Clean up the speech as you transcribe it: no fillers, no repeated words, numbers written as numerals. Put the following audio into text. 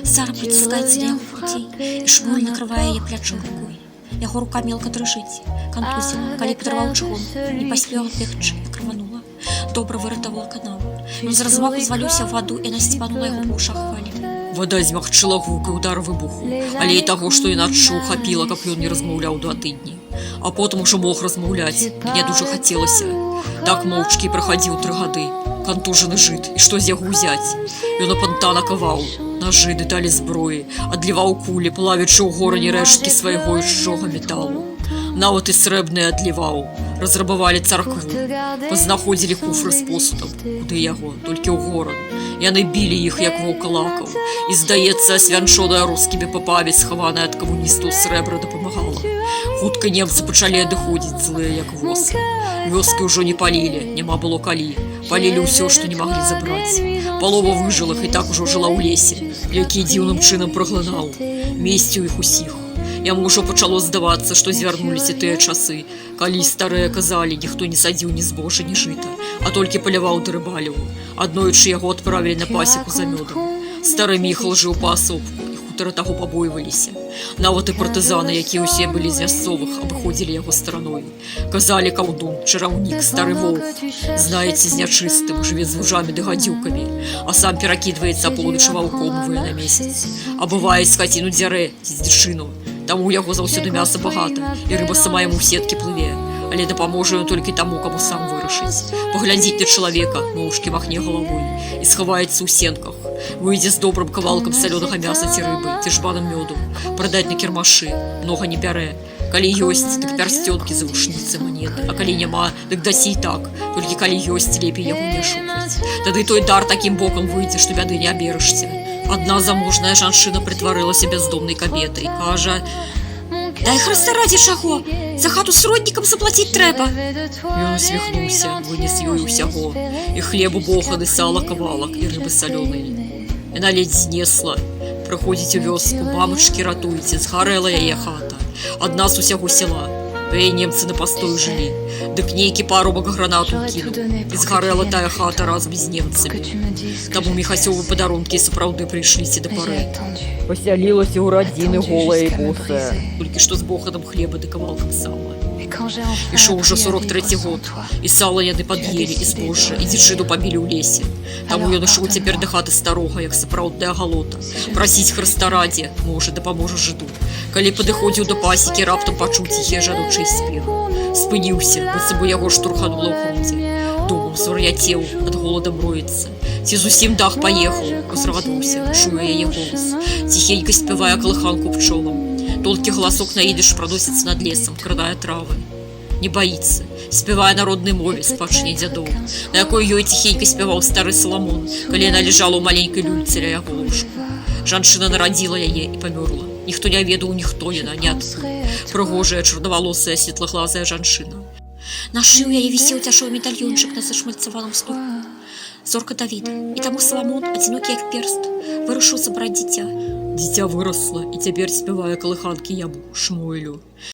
Сара притискаецца да яго грудзей, і Шмуль накрывае яе плячо рукой. Яго рука мелка дрыжыць, кантузіла, калі падрываў чыгун, не паспела бегчы, як рванула. Добра выратавала канал. Ён з размаху зваліўся ў ваду, і яна сціпанула яго па ушах хвалямі. Вода змягчыла гук і удар выбуху, але і таго, што іначе хапіла, каб ён не размаўляў 2 тыдні. А потым ужо мог размаўляць, мне дужа хацелася. Так моўчкі прахадзіў 3 гады. Кантужаны жыд, і што з яго ўзяць? Ён апантана каваў, нажы, дэталі зброі, адліваў кулі, плавячы ў горані рэшткі свайго і чужога металу. Нават і срэбныя адліваў, разрабавалі царкву, пазнаходзілі куфры з посудам, куды яго, толькі ў горад. Яны білі іх, як ваўкалакаў, і, здаецца, свянчоная рускімі папамі, схаваная ад камуністаў срэбра, дапамагала. Хутка немцы пачалі адыходзіць, злыя, як воск. Вёскі ўжо не палілі, няма было калі. Палілі ўсё, што не маглі забраць. Палова выжылых і так ужо жыла ў лесе, які дзіўным чынам праглынаў. Месціў іх усіх. Яму ўжо пачало здавацца, што звярнуліся тыя часы, калі старыя казалі, ніхто не садзіў ні збожжа, ні жыта, а толькі паляваў ды рыбаліў. Аднойчы яго адправілі на пасеку за мёдам. Стары Міхал жыў паасобку, і хутара таго пабойваліся. Нават і партызаны, якія ўсе былі з мясцовых, абыходзілі яго стараной. Казалі каўдун, чараўнік, стары воўк. Знаеце, з нячыстым, жыве з вужамі ды гадзюкамі, а сам перакідваецца апоўдачы ваўком на месяц. А бывае, скаціну дзярэ, ці дзічыну. Таму ў яго заўсёды мяса багата, і рыба сама яму ў сеткі плыве. Але дапаможа ён толькі таму, каму сам вырашыць. Паглядзіць на чалавека, моўчкі махне галавой, і схаваецца ў сенках. Выйдзе з добрым кавалкам салёнага мяса ці рыбы, ці жбаным мёду, прадаць на кірмашы, многа не бярэ. Калі ёсць, дык пярсцёнкі, завушніцы, манеты, а калі няма, дык дасі і так, толькі калі ёсць, лепей яго не шукаць. Тады той дар такім бокам выйдзе, што бяды не аберашся. Адна заможная жанчына прытварылася бяздомнай кабетай, кажа: «Дай Хрыста раді чаго, за хату сроднікам заплаціць трэба». Ён усміхнуўся, вынес ёй усяго, і хлебу боханы, сала кавалак, і рыбы салёнай. Яна ледзь знесла. Прыходзіць у вёску, мамачкі, ратуйце, згарэла яе хата. Адна з усяго села. Тыя немцы на пастою жылі. Дык нейкі парубак гранату кінуў, і згарэла тая хата разам з немцамі. Таму міхасёвы падарункі сапраўды прыйшліся да пары. Пасялілася ў радзіны голая і босая, толькі што з боханым хлеба ды кавалкам сала. Ішоў ужо 43-й год, і сала яны пад'елі, і збожжа, і дзічыну пабілі ў лесе. Таму ён ішоў цяпер да хаты старога, як сапраўдная галота, прасіць Хрыста раді, можа, дапаможа жыду. Калі падыходзіў да пасекі, раптам пачуў ціхія жаночыя спевы. Спыніўся, быццам бы яго штурханула ў грудзі. Думаў, звар'яцеў, ад голадам роецца. Ці зусім дах паехаў, узрадаваўся, чуе яе голас. Ціхенька спявае калыханку пчолам. Толькі галасок на ідыш праносіцца над лесам, крадае травы. Не баіцца, спявае народнай мове, спадчыне дзядоў, на якой ёй ціхенька спяваў стары Саламон, калі яна ляжала ў маленькай люльцы ля яго ложку. Жанчына нарадзіла яе і памёрла. Ніхто не ведаў, ніхто яна, ні адкуль. Прыгожая, чорнавалосая, светлаглазая жанчына. На шыі ў яе вісеў цяжовы медальёнчык на зашмальцаваным снопку. Зорка Давіда, і таму Саламон, адзінокі як перст, вырашыў забраць дзіця. Дзіця вырасла і цяпер спявае калыханкі яму, Шмуэлю.